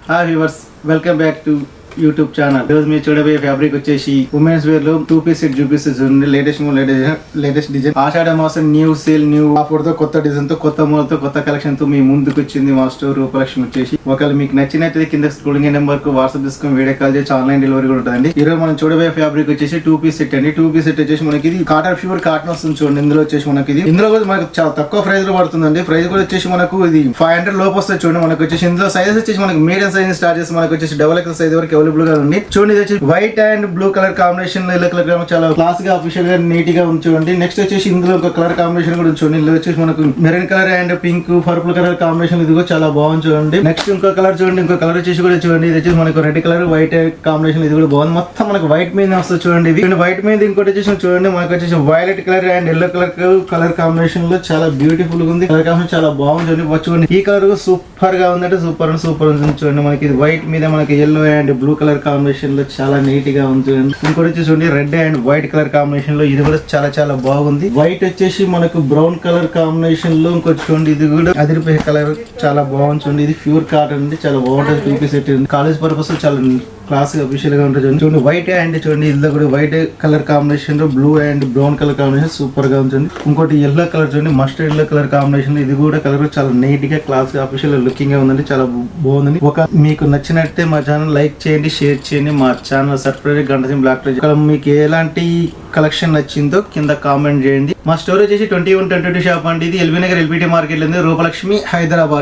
Hi viewers, welcome back to YouTube channel. ఈరోజు మీరు చూడబోయే ఫ్యాబ్రిక్ వచ్చేసి ఉమెన్స్ వేర్ లో 2 పీస్ సెట్ చూపిస్తుంది. లేటెస్ట్ డిజైన్ ఆషాఢ మాసం న్యూ సేల్ న్యూ ఆఫర్ తో కొత్త డిజైన్ తో కొత్త మోడల్ తో కొత్త కలెక్షన్ తో మీ ముందుకు వచ్చింది మా స్టోర్ రూపలక్ష్మి వచ్చేసి. ఒకవేళ మీకు నచ్చినట్లయితే కింద స్క్రోలింగ్ నెంబర్ కు వాట్సాప్ తీసుకొని వీడియో కాల్ చేసి ఆన్లైన్ డెలివరీ కూడా ఉంటుందండి. ఈ రోజు మనం చూడబోయే ఫ్యాబ్రిక్ వచ్చేసి 2 పీస్ సెట్ అండి. 2 పీస్ సెట్ వచ్చేసి మనకి ఇది కాటన్ ప్యూర్ కాటన్ వస్తుంది చూడండి. ఇందులో వచ్చేసి మనకి ఇది ఇందులో కూడా మనకు చాలా తక్కువ ప్రైస్ లో పడుతుందండి. ప్రైస్ కూడా వచ్చేసి మనకు ఇది 500 లోపు వస్తుంది చూడండి. మనకు వచ్చేసి ఇందులో సైజ్ వచ్చేసి మనకి మీడియం సైజ్ స్టార్ట్ చేసి మనకు వచ్చేసి డబుల్ ఎక్స్ సైజ్ వరకు అవైలబుల్ గా ఉంది చూడండి. ఇది వచ్చేసి white and blue colour combination yellow colour చాలా క్లాస్ గా అఫీషియల్ గా నీట్ గా ఉంచండి. నెక్స్ట్ వచ్చేసి ఇందులో ఒక కలర్ కాంబినేషన్ కూడా చూడండి. ఇందులో వచ్చేసి మనకు maroon colour and pink purple colour combination ఇది కూడా చాలా బాగుంది చూడండి. నెక్స్ట్ ఇంకో కలర్ చూడండి. ఇంకో కలర్ వచ్చేసి కూడా చూడండి. ఇది వచ్చేసి మనకు రెడ్ కలర్ వైట్ కాంబినేషన్ ఇది కూడా బాగుంది. మొత్తం మనకు వైట్ మీద వస్తుంది చూడండి. ఇది వైట్ మీద ఇంకోటి వచ్చేసి చూడండి మనకు వచ్చేసి violet colour and yellow colour combination లో చాలా బ్యూటిఫుల్ గా ఉంది. కలర్ కాంబినేషన్ చాలా బాగుంది చూడండి. ఈ కలర్ సూపర్ గా ఉందంటే సూపర్ ఉంది చూడండి. మనకి ఇది వైట్ మీద మనకి yellow and blue colour combination లో చాలా నీట్ గా ఉంది. ఇంకోటి వచ్చేసి చూడండి red and white colour combination లో ఇది కూడా చాలా బాగుంది. వైట్ వచ్చేసి మనకు బ్రౌన్ కలర్ కాంబినేషన్ లో ఇంకోటి చూడండి. ఇది కూడా అదిరిపోయే కలర్ చాలా బాగుంది చూడండి. ఇది ప్యూర్ కాటన్ అండి, చాలా బాగుంటుంది. 2 పీస్ సెట్ కాలేజ్ పర్పస్ చాలా క్లాస్ గా అఫీషియల్ గా ఉంటుంది చూడండి. వైట్ అండ్ చూడండి ఇందులో కూడా వైట్ కలర్ కాంబినేషన్ లో blue and brown colour combination super గా ఉంటుంది. ఇంకోటి ఎల్లో కలర్ చూడండి, మస్టర్డ్ ఎల్లో కలర్ కాంబినేషన్ ఇది కూడా కలర్ చాలా నీట్ గా క్లాస్ గా అఫీషియల్ లుకింగ్ గా ఉందండి. చాలా బాగుంది. ఒక మీకు నచ్చినట్టే మా ఛానల్ లైక్ చేయండి, షేర్ చేయండి. మా ఛానల్ సబ్స్క్రైబ్ గంట బ్లాక్ మీకు ఎలాంటి కలెక్షన్ నచ్చిందో కింద కామెంట్ చేయండి. మా స్టోర్ వచ్చేసి 2122 షాప్ అండి. ఇది ఎల్బీ నగర్ ఎల్బీటీ మార్కెట్ లో ఉంది, రూపలక్ష్మి, హైదరాబాద్.